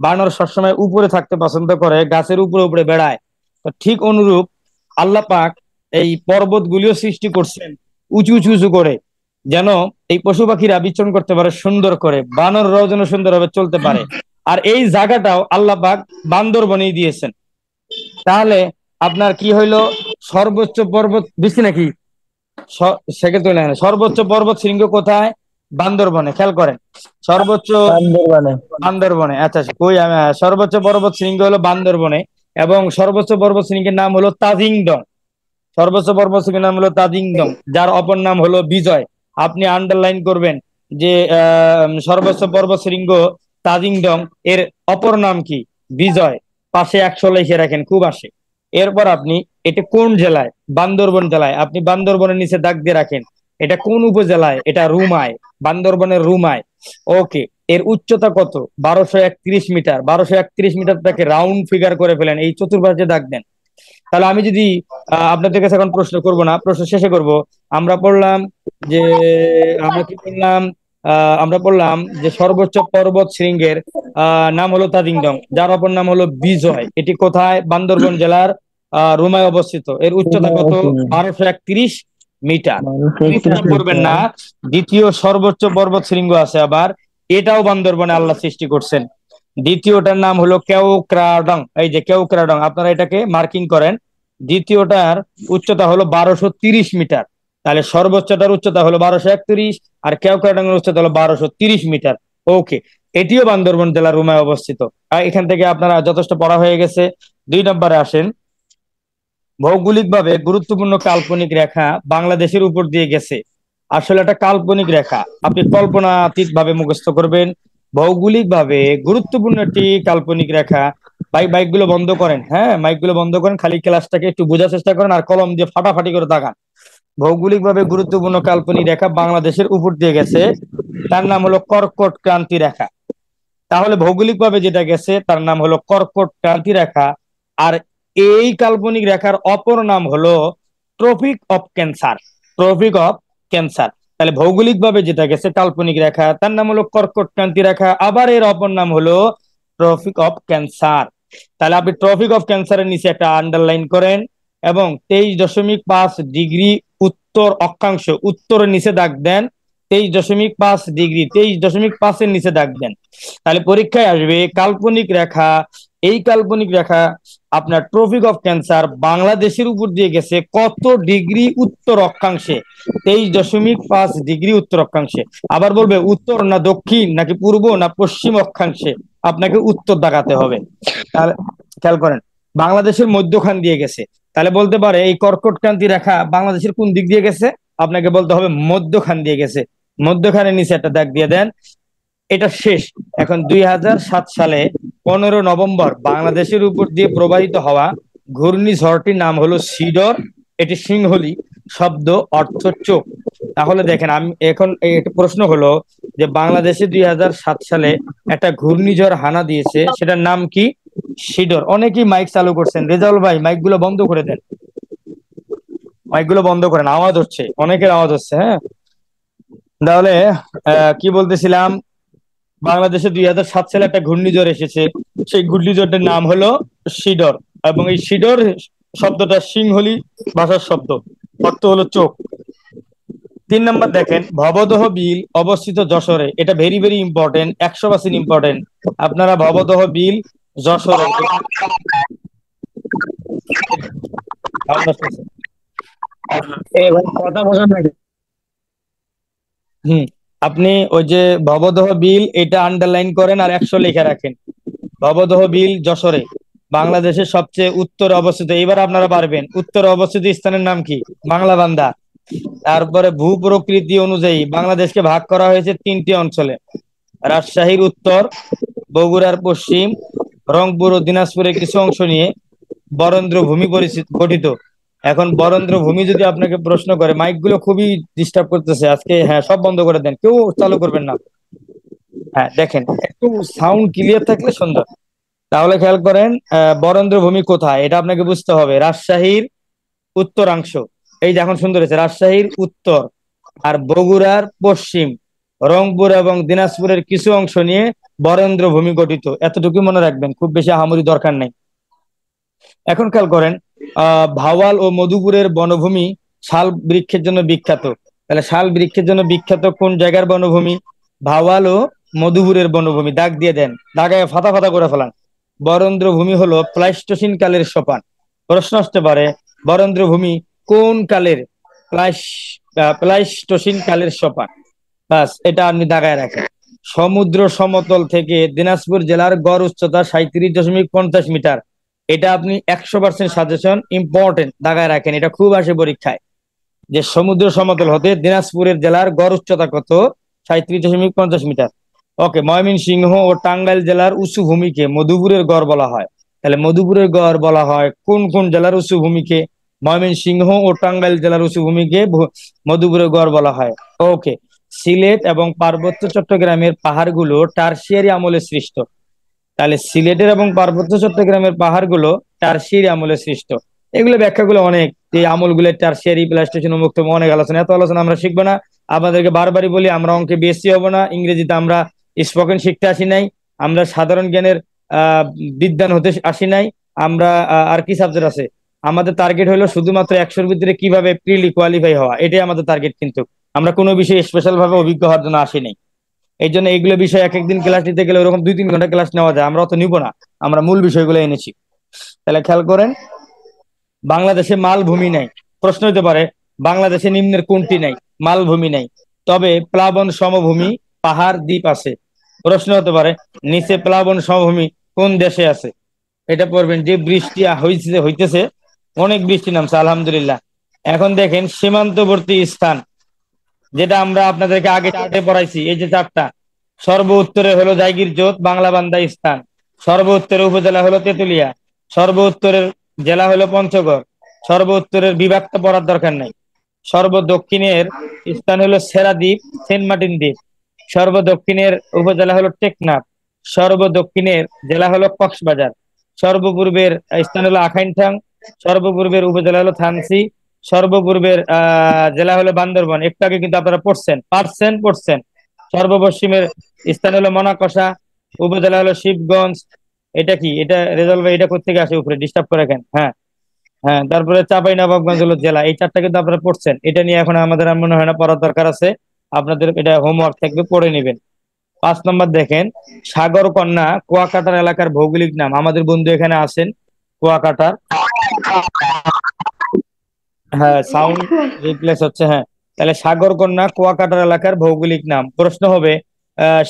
বানর সবসময় উপরে থাকতে পছন্দ করে, গাছের উপরে উপরে বেড়ায়। তো ঠিক অনুরূপ আল্লাহ পাক এই পর্বতগুলিও সৃষ্টি করছেন উঁচু উঁচু উঁচু করে, যেন এই পশু পাখিরা বিচরণ করতে পারে সুন্দর করে, বানররাও যেন সুন্দরভাবে চলতে পারে। আর এই জায়গাটাও আল্লাহ পাক বান্দরবনেই দিয়েছেন। তাহলে আপনার কি হইলো? সর্বোচ্চ পর্বত বেশি নাকি সেকে তো না, সর্বোচ্চ পর্বত শৃঙ্গ কোথায়? বান্দরবনে। খেয়াল করেন, সর্বোচ্চ বান্দরবনে। আচ্ছা কই সর্বোচ্চ পর্বত শৃঙ্গ হলো বান্দরবনে, এবং সর্বোচ্চ পর্বত শৃঙ্গের নাম হলো তাজিংডং। সর্বোচ্চ পর্বত শৃঙ্গের নাম হলো তাজিংডং, যার অপর নাম হলো বিজয়। আপনি আন্ডারলাইন করবেন যে সর্বোচ্চ পর্বত শৃঙ্গ তাজিংডং, এর অপর নাম কি? বিজয়। পাশে 100 লিখে রাখেন, খুব আসে। এরপর আপনি, এটা কোন জেলায়? বান্দরবন জেলায়। আপনি বান্দরবনের নিচে দাগ দিয়ে রাখেন, এটা কোন উপজেলায়? এটা রুমায়, বান্দরবনের রুমায়। ওকে, এর উচ্চতা কত? 1231 মিটার। 1231 মিটারটাকে রাউন্ড ফিগার করে ফেলেন, এই চতুর্পাশে দাগ দেন। তাহলে আমি যদি আপনাদের কাছে এখন প্রশ্ন করব না, প্রশ্ন শেষে করব। আমরা পড়লাম যে, আমরা কি বললাম? আমরা বললাম যে সর্বোচ্চ পর্বত শৃঙ্গের নাম হলো তাজিংডং, যার অপর নাম হলো বিজয়। এটি কোথায়? বান্দরবন জেলার রুমায় অবস্থিত। এর উচ্চতা কত? 1231 মিটার। চিন্তা করবেন না, দ্বিতীয় সর্বোচ্চ পর্বত শৃঙ্গ আছে আবার, এটাও বান্দরবনে আল্লাহ সৃষ্টি করছেন। দ্বিতীয়টার নাম হলো কেওক্রাডং। এই যে কেওক্রাডং, আপনারা এটাকে মার্কিং করেন। দ্বিতীয়টার উচ্চতা হলো 1230 মিটার। তাহলে সর্বোচ্চটার উচ্চতা হলো 1231, আর কেওক্রাডং এর উচ্চতা হলো 1230 মিটার। ওকে, এটিও বান্দরবন জেলার রুমায় অবস্থিত। আর এখান থেকে আপনারা যথেষ্ট পড়া হয়ে গেছে। 2 নম্বরে আসেন। ভৌগোলিকভাবে গুরুত্বপূর্ণ কাল্পনিক রেখা বাংলাদেশের উপর দিয়ে গেছে। আসলে একটা কাল্পনিক রেখা, আপনি কল্পনাতীত ভাবে মুখস্থ করবেন। ভৌগোলিকভাবে গুরুত্বপূর্ণ একটি কাল্পনিক রেখা। ভাই মাইকগুলো বন্ধ করেন, হ্যাঁ মাইকগুলো বন্ধ করেন, খালি ক্লাসটাকে একটু বোঝার চেষ্টা করেন আর কলম দিয়ে ফাটাফাটি করে তাকান। ভৌগোলিকভাবে গুরুত্বপূর্ণ কাল্পনিক রেখা বাংলাদেশের উপর দিয়ে গেছে, তার নাম হলো কর্কট ক্রান্তি রেখা। তাহলে ভৌগোলিকভাবে যেটা গেছে তার নাম হলো কর্কট ক্রান্তি রেখা। আর এই কাল্পনিক রেখার অপর নাম হলো tropic of cancer. Tropic of cancer. তাহলে ভৌগোলিকভাবে যেটা গেছে কাল্পনিক রেখা, তার নাম হলো কর্কট ক্রান্তি রেখা, আবার এর অপর নাম হলো ট্রপিক অফ ক্যান্সার। তাহলে আপনি ট্রপিক অফ ক্যান্সারের নিচে একটা আন্ডারলাইন করেন এবং 23.5 ডিগ্রি উত্তর অক্ষাংশ, উত্তরের নিচে দাগ দেন। 23.5 ডিগ্রি, 23.5 এর নিচে দাগ দেন। তাহলে পরীক্ষায় আসবে কাল্পনিক রেখা, এই কাল্পনিক রেখা আপনার ট্রপিক অফ ক্যান্সার বাংলাদেশের উপর দিয়ে গেছে কত ডিগ্রি উত্তর অক্ষাংশে? 23.5 ডিগ্রি উত্তর অক্ষাংশে। আবার বলবে উত্তর না দক্ষিণ নাকি পূর্ব না পশ্চিম অক্ষাংশে, আপনাকে উত্তর দেখাতে হবে। তাহলে খেয়াল করেন, বাংলাদেশের মধ্যখান দিয়ে গেছে। তাহলে বলতে পারে এই কর্কট ক্রান্তি রেখা বাংলাদেশের কোন দিক দিয়ে গেছে? আপনাকে বলতে হবে মধ্যখান দিয়ে গেছে। মধ্যখানের নিচে একটা দাগ দিয়ে দেন। এটা শেষ। এখন 2007 সালে 15 নভেম্বর বাংলাদেশের উপর দিয়ে প্রবাহিত হওয়া ঘূর্ণিঝড়টির নাম হলো সিডর। এটি সিংহলি শব্দ, অর্থ চোখ। তাহলে দেখেন, আমি এখন একটা প্রশ্ন হলো যে বাংলাদেশে 2007 সালে একটা ঘূর্ণিঝড় হানা দিয়েছে, সেটার নাম কি? সিডর। অনেকেই মাইক চালু করছেন। রেজাউল ভাই মাইকগুলো বন্ধ করে দেন, মাইকগুলো বন্ধ করেন, আওয়াজ হচ্ছে, অনেকের আওয়াজ হচ্ছে। হ্যাঁ, তাহলে কি বলতেছিলাম, বাংলাদেশে 2007 সালে একটা ঘূর্ণিঝড় এসেছে, সেই ঘূর্ণিঝড়টার নাম হলো সিডর। এবং এই সিডর শব্দটা সিংহলি ভাষার শব্দ, অর্থ হলো চোখ। 3 নম্বর দেখেন, ভবদহ বিল অবস্থিত যশোরে। এটা ভেরি ভেরি ইম্পর্টেন্ট, 100% ইম্পর্টেন্ট। আপনারা ভবদহ বিল যশোরে, কথা বোঝেন নাকি? আপনি ওই যে ভবদহ বিল এটা আন্ডারলাইন করেন আর 100 লিখে রাখেন। ভবদহ বিল যশোরে, বাংলাদেশের সবচেয়ে উত্তরে অবস্থিত। এবার আপনারা পারবেন, উত্তরে অবস্থিত স্থানের নাম কি? বাংলাবান্ধা। তারপরে ভূ প্রকৃতি অনুযায়ী বাংলাদেশকে ভাগ করা হয়েছে 3টি অঞ্চলে: রাজশাহীর উত্তর, বগুড়ার পশ্চিম, রংপুর ও দিনাজপুরের কিছু অংশ নিয়ে বরেন্দ্র ভূমি গঠিত। এখন বরেন্দ্র ভূমি যদি আপনাকে প্রশ্ন করে, মাইকগুলো খুবই ডিস্টার্ব করতেছে আজকে, হ্যাঁ সব বন্ধ করে দেন, কেউ চালু করবেন না। হ্যাঁ দেখেন, একটু সাউন্ড ক্লিয়ার থাকলে সুন্দর। তাহলে খেয়াল করেন, বরেন্দ্র ভূমি কোথায় এটা আপনাকে বুঝতে হবে। রাজশাহীর উত্তরাংশ, এই যে এখন সুন্দর হয়েছে, রাজশাহীর উত্তর আর বগুড়ার পশ্চিম, রংপুর এবং দিনাজপুরের কিছু অংশ নিয়ে বরেন্দ্র ভূমি গঠিত। এতটুকু মনে রাখবেন, খুব বেশি আহামরি দরকার নেই। এখন খেয়াল করেন, ভাওয়াল ও মধুপুরের বনভূমি শাল বৃক্ষের জন্য বিখ্যাত। তাহলে শাল বৃক্ষের জন্য বিখ্যাত কোন জায়গার বনভূমি? ভাওয়াল ও মধুপুরের বনভূমি। দাগ দিয়ে দেন, দাগায় ফাতা ফাতা করে ফেলান। বরেন্দ্র ভূমি হলো প্লাইস্টোসিন কালের সোপান। প্রশ্ন আসতে পারে বরেন্দ্র ভূমি কোন কালের? প্লাইস্টোসিন কালের সোপান। বাস, এটা আপনি দাগায় রাখেন। সমুদ্র সমতল থেকে দিনাজপুর জেলার গড় উচ্চতা 37.50 মিটার। এটা আপনি 100% সাজেশন, ইম্পর্টেন্ট, দাগায় রাখেন, এটা খুব আসে পরীক্ষায়, যে সমুদ্র সমতল হতে দিনাজপুরের জেলার গড় উচ্চতা কত? 37.50 মিটার। ওকে, ময়মনসিংহ ও টাঙ্গাইল জেলার উঁচু ভূমিকে মধুপুরের গড় বলা হয়। তাহলে মধুপুরের গড় বলা হয় কোন কোন জেলার উঁচু ভূমিকে? ময়মনসিংহ ও টাঙ্গাইল জেলার উঁচু ভূমিকে মধুপুরের গড় বলা হয়। ওকে, সিলেট এবং পার্বত্য চট্টগ্রামের পাহাড়গুলো টারসিয়ারি আমলে সৃষ্ট। তাহলে সিলেটের এবং পার্বত্য চট্টগ্রামের পাহাড়গুলো টারসিয়ারি আমলে সৃষ্ট। এগুলো ব্যাখ্যাগুলো অনেক, এই আমলগুলো টারসিয়ারি, প্লাইস্টোসিন, উন্মুক্ত, অনেক আলোচনা। এত আলোচনা আমরা শিখবো না। আপনাদেরকে বারবারই বলি, আমরা অঙ্কে বিএসসি হবো না, ইংরেজিতে আমরা স্পোকেন শিখতে আসি নাই, আমরা সাধারণ জ্ঞানের বিদ্বান হতে আসি নাই, আমরা আর কি সাবজেক্ট আছে, আমাদের টার্গেট হলো শুধুমাত্র 100-র ভিতরে কিভাবে প্রিলি কোয়ালিফাই হওয়া, এটাই আমাদের টার্গেট। কিন্তু আমরা কোনো বিষয়ে স্পেশাল ভাবে অভিজ্ঞ হওয়ার জন্য আসিনি। এই জন্য এইগুলো বিষয় এক একদিন ক্লাস নিতে গেলে ওরকম 2-3 ঘন্টা ক্লাস নেওয়া যায়, আমরা অত নিব না, আমরা মূল বিষয়গুলো এনেছি। তাহলে খেয়াল করেন, বাংলাদেশে মালভূমি নাই। প্রশ্ন হতে পারে বাংলাদেশে নিম্নের কোনটি নাই? মালভূমি নাই, তবে প্লাবন সমভূমি পাহাড় দ্বীপ আছে। প্রশ্ন হতে পারে নিচে প্লাবন সমভূমি কোন দেশে আছে? এটা পড়বেন যে বৃষ্টি হইতেছে, অনেক বৃষ্টি নামছে আলহামদুলিল্লাহ। এখন দেখেন সীমান্তবর্তী স্থান, যেটা আমরা আপনাদেরকে আগে চার্টে পড়াইছি, এই যে চারটা, সর্ব উত্তরে হলো জায়গিরচোট বাংলাবান্ধা স্থান, সর্ব উত্তরের উপজেলা হলো তেতুলিয়া, সর্ব উত্তরের জেলা হলো পঞ্চগড়, সর্ব উত্তরের বিভাগটা পড়ার দরকার নাই। সর্ব দক্ষিণের স্থান হলো সেরাদ্বীপ সেন্ট মার্টিন দ্বীপ, সর্ব দক্ষিণের উপজেলা হলো টেকনাফ, সর্ব দক্ষিণের জেলা হলো কক্সবাজার, সর্বপূর্বের স্থান হলো আখাইনঠাং, সর্বপূর্বের উপজেলা হলো থানসি, সর্বপূর্বের জেলা হলো বান্দরবান। একটু আগে কিন্তু আপনারা পড়ছেন। সর্বপশ্চিমের স্থান হলো মনাকষা, উপজেলা হলো শিবগঞ্জ। এটা কি, এটা রেজাল্ট ভাই, এটা কোথেকে আসে উপরে ডিস্টার্ব করে কেন? হ্যাঁ হ্যাঁ, তারপরে চাঁপাইনবাবগঞ্জ হলো জেলা। এই চারটা কিন্তু আপনারা পড়ছেন, এটা নিয়ে এখন আমাদের আর মনে হয় না পড়ার দরকার আছে, আপনাদের এটা হোমওয়ার্ক থাকবে, পড়ে নেবেন। 5 নম্বর দেখেন, সাগরকন্যা কুয়াকাটার এলাকার ভৌগোলিক নাম। আমাদের বন্ধু এখানে আছেন কুয়াকাটার, হ্যাঁ সাউন্ড রিপ্লেস হচ্ছে, হ্যাঁ। তাহলে সাগরকন্যা কুয়াকাটার এলাকার ভৌগোলিক নাম। প্রশ্ন হবে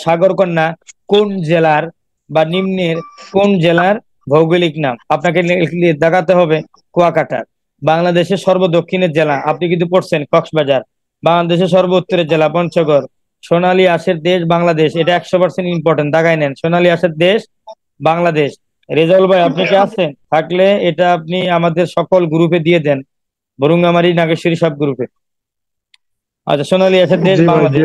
সাগরকন্যা কোন জেলার বা নিম্নের কোন জেলার ভৌগোলিক নাম? আপনাকে দেখাতে হবে কুয়াকাটার। বাংলাদেশের সর্বদক্ষিণের জেলা, আপনি কিন্তু পড়ছেন কক্সবাজার। বাংলাদেশের সর্ব উত্তরের জেলা পঞ্চগড়। সোনালী আঁশের দেশ বাংলাদেশ, এটা 100% ইম্পর্টেন্ট, দাগাই নেন, সোনালী আঁশের দেশ বাংলাদেশ। রেজাউল ভাই আপনি কি আছেন? থাকলে এটা আপনি আমাদের সকল গ্রুপে দিয়ে দেন, বরুঙ্গামারি নাগেশ্বরী সব গ্রুপে। আচ্ছা, সোনালী আঁশের দেশ বাংলাদেশ।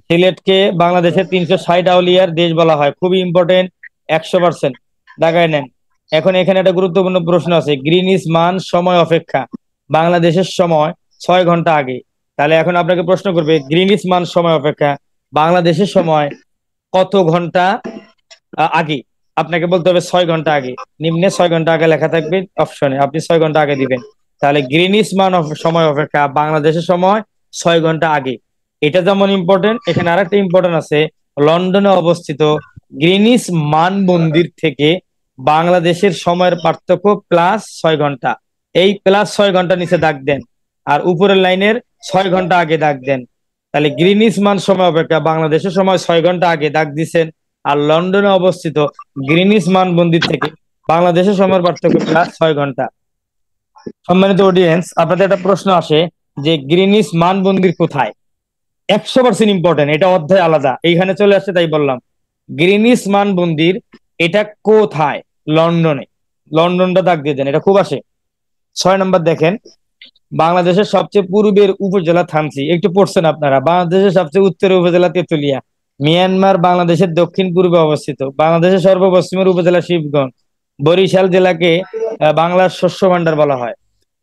সিলেটকে বাংলাদেশের 360 আউলিয়ার দেশ বলা হয়, খুবই ইম্পর্টেন্ট, 100% দাগায় নেন। এখন এখানে একটা গুরুত্বপূর্ণ প্রশ্ন আছে, গ্রিনিচ মান সময় অপেক্ষা বাংলাদেশের সময় 6 ঘন্টা আগে। তাহলে এখন আপনাকে প্রশ্ন করবে গ্রিনিচ মান সময় অপেক্ষা বাংলাদেশের সময় কত ঘন্টা আগে? আপনাকে বলতে হবে 6 ঘন্টা আগে। নিম্নে 6 ঘন্টা আগে লেখা থাকবে অপশনে, আপনি 6 ঘন্টা আগে দিবেন। তাহলে গ্রিনিচ মান সময় অপেক্ষা বাংলাদেশের সময় 6 ঘন্টা আগে। এটা যেমন ইম্পর্টেন্ট, এখানে আরেকটা ইম্পর্টেন্ট আছে, লন্ডনে অবস্থিত গ্রিনিচ মানমন্দির থেকে বাংলাদেশের সময়ের পার্থক্য +6 ঘন্টা। এই +6 ঘন্টা নিচে দাগ দেন, আর উপরের লাইনের 6 ঘন্টা আগে দাগ দেন। তাহলে গ্রিনিচ মান সময় অপেক্ষা বাংলাদেশের সময় 6 ঘন্টা আগে দাগ দিচ্ছেন, আর লন্ডনে অবস্থিত গ্রিনিচ মানমন্দির থেকে বাংলাদেশের সময়ের পার্থক্য +6 ঘন্টা। সম্মানিত অডিয়েন্স, আপনাদের একটা প্রশ্ন আসে যে গ্রিনিচ মানমন্দির কোথায়? 100% ইম্পর্টেন্ট, এটা অধ্যায় আলাদা, এইখানে চলে আসছে তাই বললাম। গ্রিনিচ মানমন্দির এটা কোথায়? লন্ডনে। লন্ডনটা দাগ দিয়ে দেন, এটা খুব আসে। 6 নম্বর দেখেন, বাংলাদেশের সবচেয়ে পূর্বের উপজেলা থানচি, একটু পড়ছেন আপনারা। বাংলাদেশের সবচেয়ে উত্তরের উপজেলা তেতুলিয়া। মিয়ানমার বাংলাদেশের দক্ষিণ পূর্বে অবস্থিত। বাংলাদেশের সর্বপশ্চিমের উপজেলা শিবগঞ্জ। বরিশাল জেলাকে বাংলার শস্য ভান্ডার বলা হয়।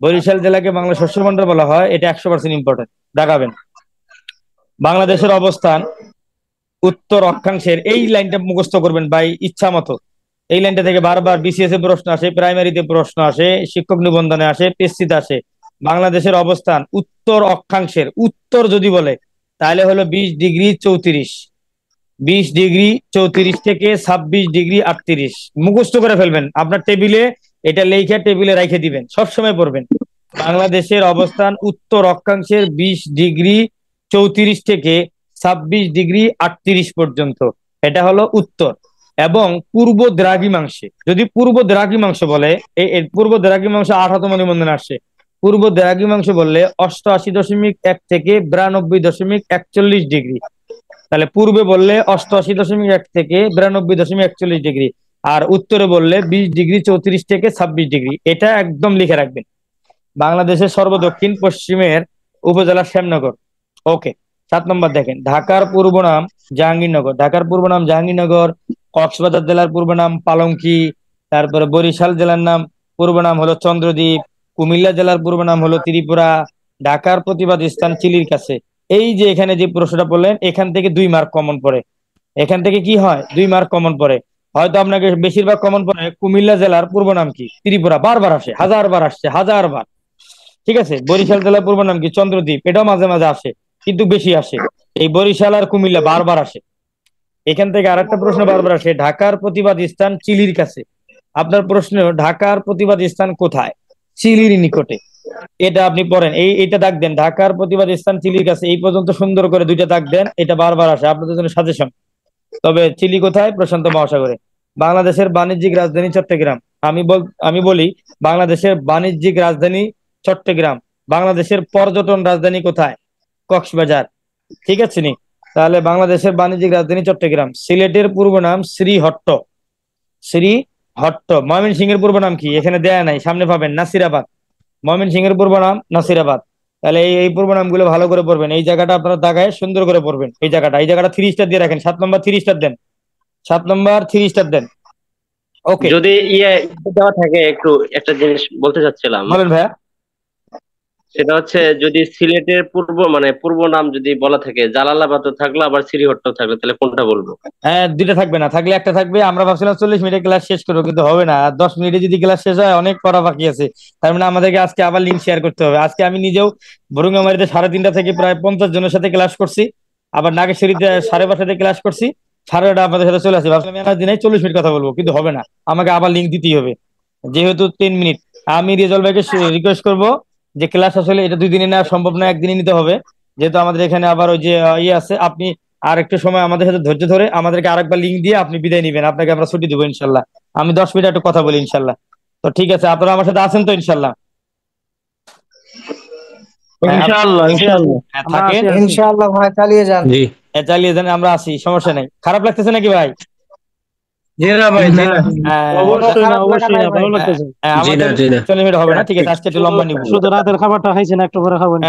বরিশাল জেলাকে বাংলার শস্য ভান্ডার বলা হয়, এটা 100% ইম্পর্টেন্ট, দেখাবেন। বাংলাদেশের অবস্থান উত্তর অক্ষাংশের, এই লাইনটা মুখস্থ করবেন ভাই ইচ্ছা মতো। এই লাইনটা থেকে বারবার বিসিএস এ প্রশ্ন আসে, প্রাইমারিতে প্রশ্ন আসে, শিক্ষক নিবন্ধনে আসে, পেস্টিতে আসে। বাংলাদেশের অবস্থান উত্তর অক্ষাংশের, উত্তর যদি বলে তাহলে হলো 20°34, 20°34 থেকে 26°38। মুখস্থ করে ফেলবেন, আপনার টেবিলে এটা লেখা টেবিলে রেখে দিবেন, সবসময় পড়বেন। বাংলাদেশের অবস্থান উত্তর অক্ষাংশের 20°34 থেকে 26°38 পর্যন্ত, এটা হলো উত্তর। এবং পূর্ব দ্রাঘিমাংশে, যদি পূর্ব দ্রাঘিমাংশ বলে, এই পূর্ব দ্রাঘিমাংশ 18তম নিবন্ধনে আসছে। পূর্ব দ্রাঘিমাংশ বললে 88.1 থেকে 92.41°। তাহলে পূর্বে বললে 88.1 থেকে 92.41°, আর উত্তরে বললে 20°34 থেকে 26°। এটা একদম লিখে রাখবেন। বাংলাদেশের সর্বদক্ষিণ পশ্চিমের উপজেলা শ্যামনগর। ওকে। 7 নম্বর দেখেন, ঢাকার পূর্ব নাম জাহাঙ্গীরনগর। ঢাকার পূর্ব নাম জাহাঙ্গীরনগর। কক্সবাজার জেলার পূর্ব নাম পালঙ্কি। তারপরে বরিশাল জেলার নাম পূর্ব নাম হলো চন্দ্রদ্বীপ। কুমিল্লা জেলার পূর্ব নাম হলো ত্রিপুরা। ঢাকার প্রতিবাদ স্থান চিলির কাছে। এই যে এখানে যে প্রশ্নটা বললেন, এখান থেকে 2 মার্ক কমন পড়ে। এখান থেকে কি হয়, 2 মার্ক কমন পড়ে। হয়তো আপনাকে বেশিরভাগ কমন পড়ে কুমিল্লা জেলার পূর্ব নাম কি, ত্রিপুরা, বারবার আসে, হাজারবার আসছে, হাজারবার। ঠিক আছে, বরিশাল জেলার পূর্ব নাম কি, চন্দ্রদ্বীপ, এটাও মাঝে মাঝে আসে, কিন্তু বেশি আসে এই বরিশাল আর কুমিল্লা, বারবার আসে। এখান থেকে আরেকটা প্রশ্ন বারবার আসে, ঢাকার প্রতিবাদ স্থান চিলির কাছে। আপনার প্রশ্ন, ঢাকার প্রতিবাদ স্থান কোথায়? চিলির নিকটে। এটা আপনি পড়েন, এইটা দাগ দেন, ঢাকার প্রতিবাদ স্থান চিলির কাছে, এই পর্যন্ত সুন্দর করে দুইটা দাগ দেন, এটা বারবার আসে, আপনাদের জন্য সাজেশন। তবে চিলি কোথায়? প্রশান্ত মহাসাগরে। বাংলাদেশের বাণিজ্যিক রাজধানী চট্টগ্রাম। আমি বলি, বাংলাদেশের বাণিজ্যিক রাজধানী চট্টগ্রাম। বাংলাদেশের পর্যটন রাজধানী কোথায়? কক্সবাজার। ঠিক আছে নি? তাহলে বাংলাদেশের বাণিজ্যিক রাজধানী চট্টগ্রাম। সিলেটের পূর্ব নাম শ্রীহট্ট। শ্রীহট্ট। ময়মনসিংহের পূর্ব নাম কি? এখানে দেয়া নাই, সামনে পাবেন, নাসিরাবাদ। ময়মনসিংহের পূর্ব নাম নাসিরাবাদ। তাহলে এই পূর্ব নামগুলো ভালো করে পড়বেন, এই জায়গাটা আপনারা দাগায় সুন্দর করে পড়বেন। এই জায়গাটা 3 স্টার দিয়ে রাখেন, 7 নম্বর 3 স্টার দেন, 7 নম্বর 3 স্টার দেন। ওকে, যদি দেওয়া থাকে, একটু একটা জিনিস বলতে চাচ্ছিলাম, বলেন ভাইয়া। সেটা হচ্ছে যদি সিলেটের পূর্ব নাম যদি বলা থাকে, জালালাবাদ থাকলো আবার শ্রীহট্ট থাকলো, তাহলে কোনটা বলবো? হ্যাঁ, দুইটা থাকবে না, থাকলে একটা থাকবে। আমরা ভাবছিলাম 40 মিনিটে ক্লাস শেষ করবো, কিন্তু হবে না, আর 10 মিনিটে যদি ক্লাস শেষ হয় অনেক পড়া বাকি আছে। তার মানে আমাদেরকে আজকে আবার লিঙ্ক শেয়ার করতে হবে। আজকে আমি নিজেও বরুঙ্গামারিতে 3:30 থেকে প্রায় 50 জনের সাথে ক্লাস করছি, আবার নাগেশ্বরীতে 5:30 ক্লাস করছি, 9:30 আপনাদের সাথে চলে আসি। ভাবছিলাম এনার্জি নেই, 40 মিনিট কথা বলবো, কিন্তু হবে না, আমাকে আবার লিঙ্ক দিতেই হবে, যেহেতু 3 মিনিট। আমি রেজাল্ট ভাইকে রিকোয়েস্ট করবো যে ক্লাস আসলে এটা 2 দিনে নেওয়া সম্ভব না, একদিনে নিতে হবে, যেহেতু আমাদের এখানে আবার ওই যে ইয়ে আছে। আপনি আর একটু সময় আমাদের সাথে ধৈর্য ধরে আমাদেরকে আরেকবার লিঙ্ক দিয়ে আপনি বিদায় নিবেন, আপনাকে আমরা ছুটি দেবো ইনশাল্লাহ। আমি 10 মিনিট একটু কথা বলি ইনশাল্লাহ। তো ঠিক আছে, আপনারা আমার সাথে আছেন তো ইনশাল্লাহ? হ্যাঁ, ইনশাআল্লাহ, ইনশাআল্লাহ। হ্যাঁ, থাকেন, ইনশাআল্লাহ ভাই, চালিয়ে যান। জি চালিয়ে যান, আমরা আছি, সমস্যা নেই। খারাপ লাগতেছে নাকি ভাই? জি না ভাই, জি না, হ্যাঁ, অবশ্যই না, খারাপ লাগা অবশ্যই নাই না, ভাই। ভালো লাগতেছে। জি না, আমাদের জি না। 40 মিনিট হবে না, ঠিক আছে, আজকে একটু লম্বা নিব। শুধু রাতের খাবারটা খাইছেন, একটু পরে খাবেন।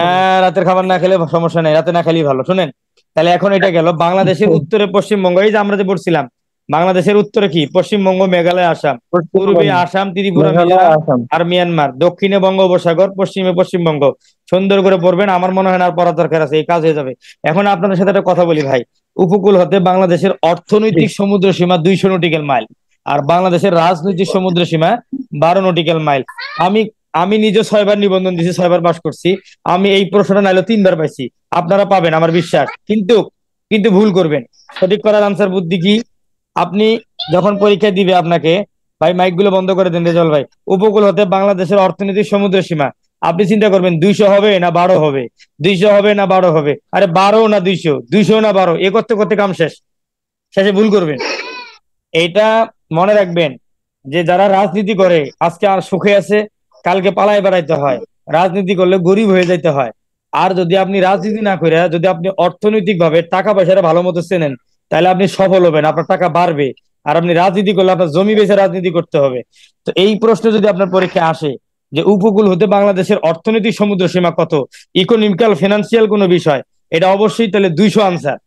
রাতের খাবার না খেলে সমস্যা নেই, রাতে না খেলেই ভালো। শুনেন, তাহলে এখন এটা গেল বাংলাদেশের উত্তরে পশ্চিমবঙ্গ। এই যে আমরা যে বলছিলাম, বাংলাদেশের উত্তরে কি? পশ্চিমবঙ্গ, মেঘালয়, আসাম। পূর্বে আসাম, ত্রিপুরা, মিজোরাম আর মিয়ানমার। দক্ষিণে বঙ্গোপসাগর, পশ্চিমে পশ্চিমবঙ্গ। সুন্দর করে পড়বেন, আমার মনে হয় না আর পড়ার দরকার আছে, এই কাজ হয়ে যাবে। এখন আপনাদের সাথে একটা কথা বলি ভাই, উপকূল হতে বাংলাদেশের অর্থনৈতিক সমুদ্র সীমা 200 নটিক্যাল মাইল, আর বাংলাদেশের রাজনৈতিক সমুদ্র সীমা 12 নটিক্যাল মাইল। আমি আমি নিজে 6বার নিবন্ধন দিছি, 6বার পাস করছি। আমি এই প্রশ্নটা নাইলে 3বার পাইছি। আপনারা পাবেন, আমার বিশ্বাস। কিন্তু কিন্তু ভুল করবেন, সঠিক করার আনসার বুদ্ধি কি? আপনি যখন পরীক্ষা দিবে আপনাকে, ভাই মাইক গুলো বন্ধ করে দেন রেজল ভাই। উপকূল হতে বাংলাদেশের অর্থনৈতিক সমুদ্র সীমা, আপনি চিন্তা করবেন 200 হবে না 12 হবে, 200 হবে না 12 হবে, আরে 12 না 200, 200 না 12, এ করতে করতে কাম শেষ, শেষে ভুল করবেন। এইটা মনে রাখবেন যে যারা রাজনীতি করে আজকে আর সুখে আছে, কালকে পালায় বেড়াইতে হয়। রাজনীতি করলে গরিব হয়ে যাইতে হয়। আর যদি আপনি রাজনীতি না করে, যদি আপনি অর্থনৈতিক ভাবে টাকা পয়সাটা ভালো মতো চেনেন, তাহলে আপনি সফল হবেন, আপনার টাকা বাড়বে। আর আপনি রাজনীতি করলে আপনার জমি বেচে রাজনীতি করতে হবে। তো এই প্রশ্ন যদি আপনার পরীক্ষায় আসে যে উপকূল হতে বাংলাদেশের অর্থনৈতিক সমুদ্র সীমা কত, ইকোনমিক্যাল ফিনান্সিয়াল কোনো বিষয়, এটা অবশ্যই তাহলে 200 আনসার।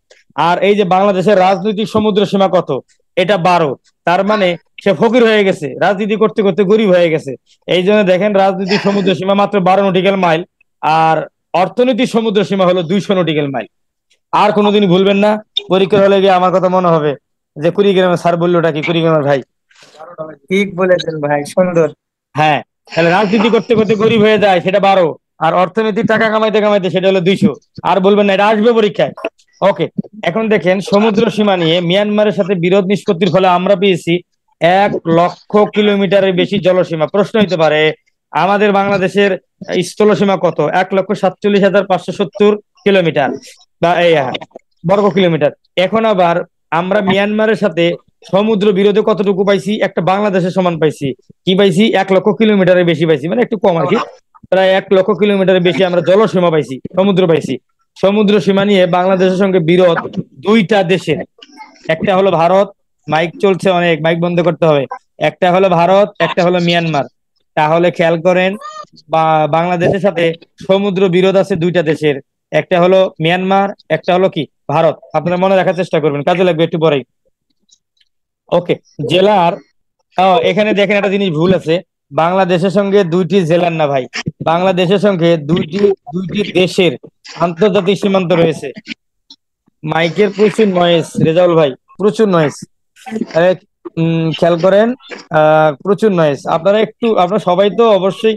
আর এই যে বাংলাদেশের রাজনৈতিক সমুদ্র সীমা কত, এটা 12। তার মানে সে ফকির হয়ে গেছে, রাজনীতি করতে করতে গরিব হয়ে গেছে। এই জন্য দেখেন, রাজনৈতিক সমুদ্র সীমা মাত্র 12 নটিক্যাল মাইল, আর অর্থনৈতিক সমুদ্র সীমা হলো 200 নটিক্যাল মাইল। আর কোনোদিন ভুলবেন না, পরীক্ষার হলে গিয়ে আমার কথা মনে হবে যে কুড়িগ্রামের স্যার বললোটা কি, কুড়িগ্রামের ভাই। ঠিক বলেছেন ভাই, সুন্দর। হ্যাঁ, তাহলে রাজনীতি করতে করতে গরিব হয়ে যায়, সেটা 12। আর অর্থনৈতিক টাকা কামাইতে কামাইতে সেটা হলো 200। আর বলবেন না, এটা আসবে পরীক্ষায়। ওকে, এখন দেখেন, সমুদ্র সীমা নিয়ে মিয়ানমারের সাথে বিরোধ নিষ্পত্তির ফলে আমরা পেয়েছি 1 লক্ষ কিলোমিটারের বেশি জলসীমা। প্রশ্ন হইতে পারে, আমাদের বাংলাদেশের স্থলসীমা কত? 1,47,570 কিলোমিটার বা বর্গ কিলোমিটার। এখন আবার আমরা মিয়ানমারের সাথে সমুদ্র বিরোধে কতটুকু পাইছি? একটা বাংলাদেশের সমান পাইছি। কি পাইছি? 1 লক্ষ কিলোমিটারের বেশি পাইছি, মানে একটু কম আর কি। প্রায় 1 লক্ষ কিলোমিটারের বেশি আমরা জলসীমা পাইছি, সমুদ্র পাইছি। সমুদ্র সীমা নিয়ে বাংলাদেশের সঙ্গে বিরোধ 2টা দেশের। একটা হলো ভারত, মাইক চলছে অনেক, মাইক বন্ধ করতে হবে। একটা হলো ভারত, একটা হলো মিয়ানমার। তাহলে খেয়াল করেন, বাংলাদেশের সাথে সমুদ্র বিরোধ আছে 2টা দেশের, একটা হলো মিয়ানমার, একটা হলো কি, ভারত। আপনারা মনে রাখার চেষ্টা করবেন, কাজে লাগবে একটু পরেই। ওকে, জেলার এখানে দেখেন একটা জিনিস ভুল আছে, বাংলাদেশের সঙ্গে 2টি জেলার না ভাই, বাংলাদেশের সঙ্গে দুইটি দেশের আন্তর্জাতিক সীমান্ত রয়েছে। মাইকের প্রচুর নয়েজ রেজাউল ভাই, প্রচুর নয়েজ। খেয়াল করেন, প্রচুর নয়েজ। আপনারা সবাই তো অবশ্যই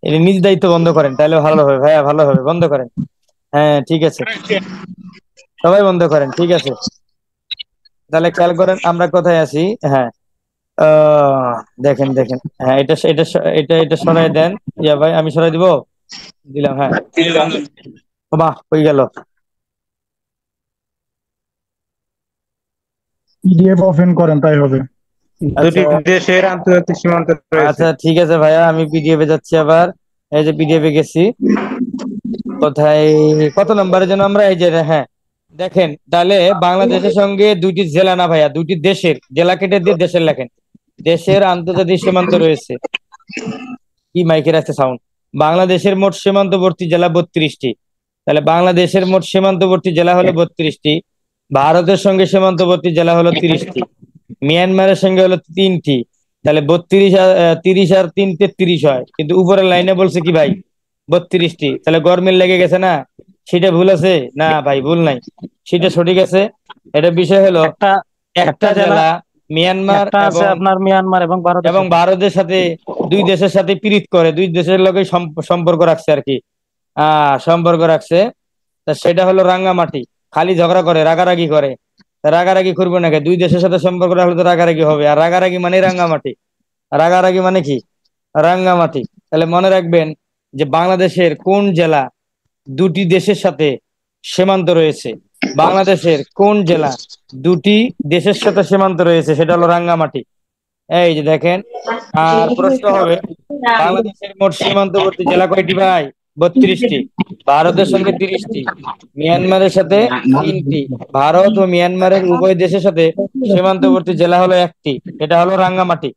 এটা নিজ দায়িত্ব বন্ধ করেন, তাহলে ভালো হবে ভাইয়া, ভালো হবে, বন্ধ করেন। হ্যাঁ ঠিক আছে, সবাই বন্ধ করেন, ঠিক আছে। তাহলে খেয়াল করেন আমরা কোথায় আছি। হ্যাঁ, আহ দেখেন দেখেন, হ্যাঁ এটা এটা এটা এটা সরাই দেন। ইয়া ভাই, আমি সরাই দিব, দিলাম, হ্যাঁ। বাহ, হয়ে গেল। পিডিএফ ওপেন করেন, তাই হবে। আচ্ছা দুটি দেশের আন্তর্জাতিক সীমান্ত রয়েছে। আচ্ছা, ঠিক আছে ভাইয়া, আমি পিডিএফ এ যাচ্ছি আবার। এই যে পিডিএফ এ গেছি, কোথায়, কত নম্বরের জন্য আমরা, এই যে, হ্যাঁ দেখেন, তাহলে বাংলাদেশের সঙ্গে দুইটি জেলা না ভাইয়া, দুইটি দেশের, জেলা কেটে দিয়ে দেশের লেখেন। দেশের আন্তর্জাতিক সীমান্ত রয়েছে, কি মাইকের আছে সাউন্ড। বাংলাদেশের মোট সীমান্তবর্তী জেলা 32টি। তাহলে বাংলাদেশের মোট সীমান্তবর্তী জেলা হলো 32টি। ভারতের সঙ্গে সীমান্তবর্তী জেলা হলো 30টি। মিয়ানমারের সঙ্গে হলো 3টি। তাহলে 30 আর 3 33 হয়, কিন্তু উপরের লাইনে বলছে কি ভাই, 32টি। তাহলে গরমিল লেগে গেছে না? সেটা ভুল আছে না ভাই? ভুল নাই, সেটা সঠিক আছে। এটা বিষয় হলো একটা একটা জেলা মিয়ানমার একটা আছে এবং আপনার মিয়ানমার এবং ভারতের সাথে। ভারতের সাথে, দুই দেশের সাথে পীড়িত করে, দুই দেশের লগে সম্পর্ক রাখছে আর কি, সম্পর্ক রাখছে। তা সেটা হলো রাঙ্গামাটি। খালি ঝগড়া করে, রাগারাগি করে। তা রাগারাগি করবে নাকি? দুই দেশের সাথে সম্পর্ক রাখলে তো রাগারাগি হবে, আর রাগারাগি মানে রাঙ্গামাটি। রাগারাগি মানে কি? রাঙ্গামাটি। তাহলে মনে রাখবেন যে বাংলাদেশের কোন জেলা দুটি দেশের সাথে সীমান্ত রয়েছে, বাংলাদেশের কোন জেলা দুটি দেশের সাথে সীমান্ত রয়েছে, সেটা হলো রাঙ্গামাটি। এই যে দেখেন। আর প্রশ্ন হবে, বাংলাদেশের মোট সীমান্তবর্তী জেলা কয়টি ভাই? 32টি। ভারতের সঙ্গে 30টি, মিয়ানমারের সাথে 3টি। ভারত ও মিয়ানমারের উভয় দেশের সাথে সীমান্তবর্তী জেলা হলো একটি, এটা হলো রাঙ্গামাটি।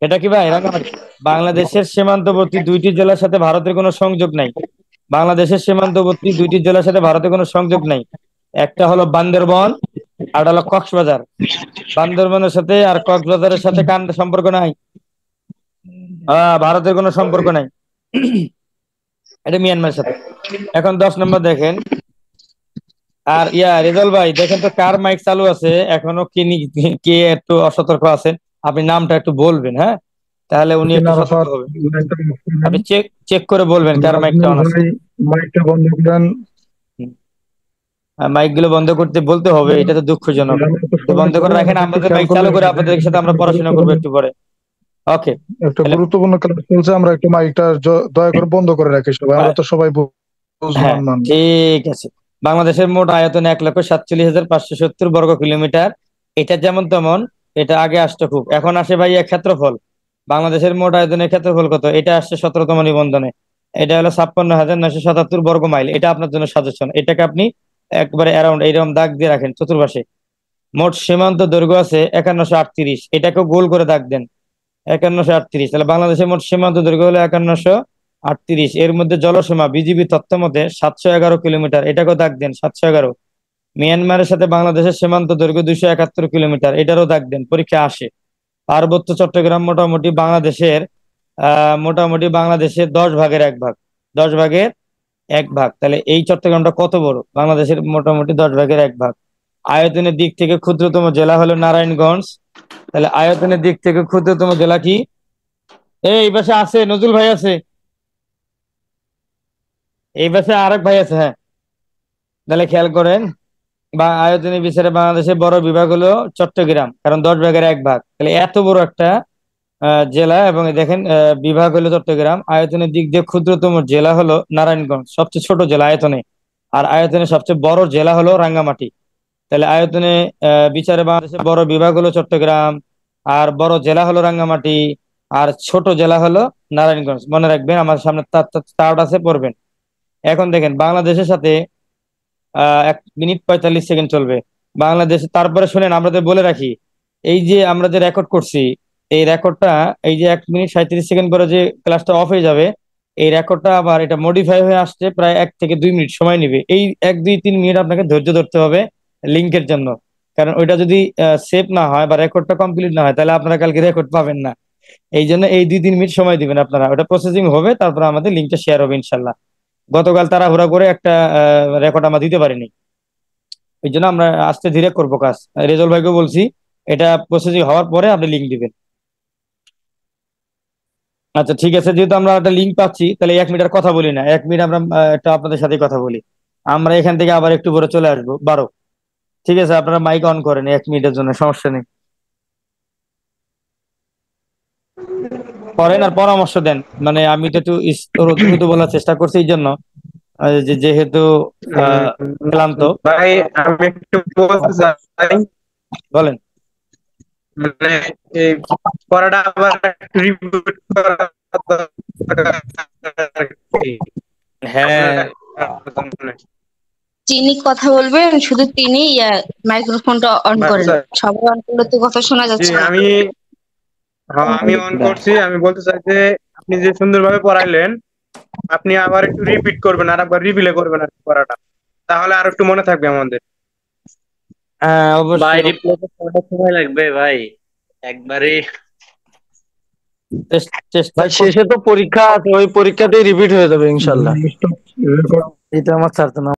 এটা কি ভাই? রাঙ্গামাটি। বাংলাদেশের সীমান্তবর্তী দুইটি জেলার সাথে ভারতের কোনো সংযোগ নাই। বাংলাদেশের সীমান্তবর্তী দুইটি জেলার সাথে ভারতের কোনো সংযোগ নাই। একটা হলো বান্দরবন, আর হলো কক্সবাজার। বান্দরবনের সাথে আর কক্সবাজারের সাথে কার সম্পর্ক নাই? ভারতের কোনো সম্পর্ক নাই, এটা মিয়ানমারের সাথে। এখন 10 নম্বর দেখেন। আর রেজাল ভাই দেখেন তো কার মাইক চালু আছে এখনো, কে একটু অসতর্ক আছেন, আপনি নামটা একটু বলবেন, হ্যাঁ, তাহলে উনি একটু সতর্ক হবেন। আপনি চেক করে বলবেন কার মাইকটা অন আছে। মাইকটা বন্ধ করেন। মাইক গুলো বন্ধ করতে বলতে হবে, এটা তো দুঃখজনক। বন্ধ করে রাখেন, আমাদের মাইক চালু করে আপনাদের সাথে আমরা পড়াশোনা করবো একটু পরে। ওকে, একটা গুরুত্বপূর্ণ ক্লাস চলছে, আমরা একটু মাইকটা দয়া করে বন্ধ করে রাখি সবাই, আমরা তো সবাই হ্যাঁ বুঝলাম। ঠিক আছে। বাংলাদেশের মোট আয়তন 1,47,570 বর্গ কিলোমিটার। এটা যেমন তেমন, এটা আগে আসতো খুব, এখন আসে ভাই ক্ষেত্রফল। বাংলাদেশের মোট আয়তনের ক্ষেত্রফল কত? এটা আসছে 17তম নিবন্ধনে। এটা হলো 56,977 বর্গ মাইল। এটা আপনার জন্য সাজেশন, এটাকে আপনি একবারে অ্যারাউন্ড এইরকম দাগ দিয়ে রাখেন চতুর্পাশে। মোট সীমান্ত দৈর্ঘ্য আছে 5138, এটাকেও গোল করে দাগ দেন, 5138। তাহলে বাংলাদেশের মোট সীমান্ত দৈর্ঘ্য হলো 5138। এর মধ্যে জলসীমা বিজিবি তথ্য মতে 711 কিলোমিটার, এটাকেও দাগ দেন 711। মিয়ানমারের সাথে বাংলাদেশের সীমান্ত দৈর্ঘ্য 271 কিলোমিটার, এটারও দাগ দেন, পরীক্ষা আসে। পার্বত্য চট্টগ্রাম মোটামুটি বাংলাদেশের 10 ভাগের 1 ভাগ, 10 ভাগের 1 ভাগ। তাহলে এই চট্টগ্রামটা কত বড়? বাংলাদেশের মোটামুটি 10 ভাগের 1 ভাগ। আয়তনের দিক থেকে ক্ষুদ্রতম জেলা হলো নারায়ণগঞ্জ। তাহলে আয়তনের দিক থেকে ক্ষুদ্রতম জেলা কি? এই পাশে আছে, নজরুল ভাই আছে, এই পাশে আরেক ভাই আছে, হ্যাঁ। তাহলে খেয়াল করেন, বা আয়তনের বিচারে বাংলাদেশের বড় বিভাগ হলো চট্টগ্রাম, কারণ 10 ভাগের 1 ভাগ। তাহলে এত বড় একটা জেলা, এবং দেখেন বিভাগ হলো চট্টগ্রাম। আয়তনের দিক দিয়ে ক্ষুদ্রতম জেলা হলো নারায়ণগঞ্জ, সবচেয়ে ছোট জেলা আয়তনে। আর আয়তনে সবচেয়ে বড় জেলা হলো রাঙ্গামাটি। তাহলে আয়তনে বিচারে বাংলাদেশের বড় বিভাগ হলো চট্টগ্রাম, আর বড় জেলা হলো রাঙ্গামাটি, আর ছোট জেলা হলো নারায়ণগঞ্জ। মনে রাখবেন, আমার সামনে চার্ট আছে, পড়বেন। এখন দেখেন বাংলাদেশের সাথে 1 মিনিট 45 সেকেন্ড চলবে বাংলাদেশ। তারপরে শুনেন, আমাদের বলে রাখি, এই যে আমরা যে রেকর্ড করছি, এই রেকর্ডটা, এই যে 1 মিনিট 37 সেকেন্ড পরে যে ক্লাসটা অফ হয়ে যাবে, এই রেকর্ডটা আবার এটা মডিফাই হয়ে আসতে প্রায় 1 থেকে 2 মিনিট সময় নেবে। এই 1, 2, 3 মিনিট আপনাকে ধৈর্য ধরতে হবে লিঙ্কের জন্য, কারণ ওইটা যদি সেভ না হয় বা রেকর্ডটা কমপ্লিট না হয়, তাহলে আপনারা কালকে রেকর্ড পাবেন না। এই জন্য এই 2-3 মিনিট সময় দিবেন আপনারা, ওটা প্রসেসিং হবে, তারপর আমাদের লিঙ্কটা শেয়ার হবে ইনশাল্লাহ। গতকাল তাড়াহুড়া করে একটা রেকর্ড আমরা দিতে পারিনি। এই জন্য আমরা আস্তে ধীরে করবো কাজ। রেজল ভাইকে বলছি এটা প্রসেসিং হওয়ার পরে আপনি লিঙ্ক দিবেন। আচ্ছা ঠিক আছে, যেহেতু আমরা একটা লিঙ্ক পাচ্ছি তাহলে 1 মিনিট আর কথা বলি না, 1 মিনিট আমরা একটু আপনাদের সাথে কথা বলি। আমরা এখান থেকে আবার একটু পরে চলে আসবো 12। ঠিক আছে, আপনারা মাইক অন করেন 1 মিনিটের জন্য, সমস্যা নেই। করেন আর পরামর্শ দেন, মানে আমি তো একটু দ্রুত বলার চেষ্টা করছি এই জন্য যেহেতু ক্লান্ত। ভাই আমি একটু বলতে চাই, বলেন। মানে এই পড়াটা আবার রিপিট করা দরকার কি? হ্যাঁ যিনি কথা বলবেন শুধু তিনি মাইক্রোফোনটা অন করেন, সবাই অন করলে তো কথা শোনা জি, যাচ্ছে না। আমি অন করছি। আমি বলতে চাই যে আপনি যে সুন্দরভাবে পড়াইলেন, আপনি আবার একটু রিপিট করবেন, আর একবার রিপ্লে করবেন আর কি পড়াটা, তাহলে আর একটু মনে থাকবে আমাদের। হ্যাঁ ভাই অবশ্যই। রিপ্লে তো করার সময় লাগবে ভাই, একবারে চেষ্টা ভাই শেষে তো পরীক্ষা আছে, ওই পরীক্ষাতেই রিপিট হয়ে যাবে ইনশাল্লাহ। রেকর্ড এটা আমার ছাড়তো না।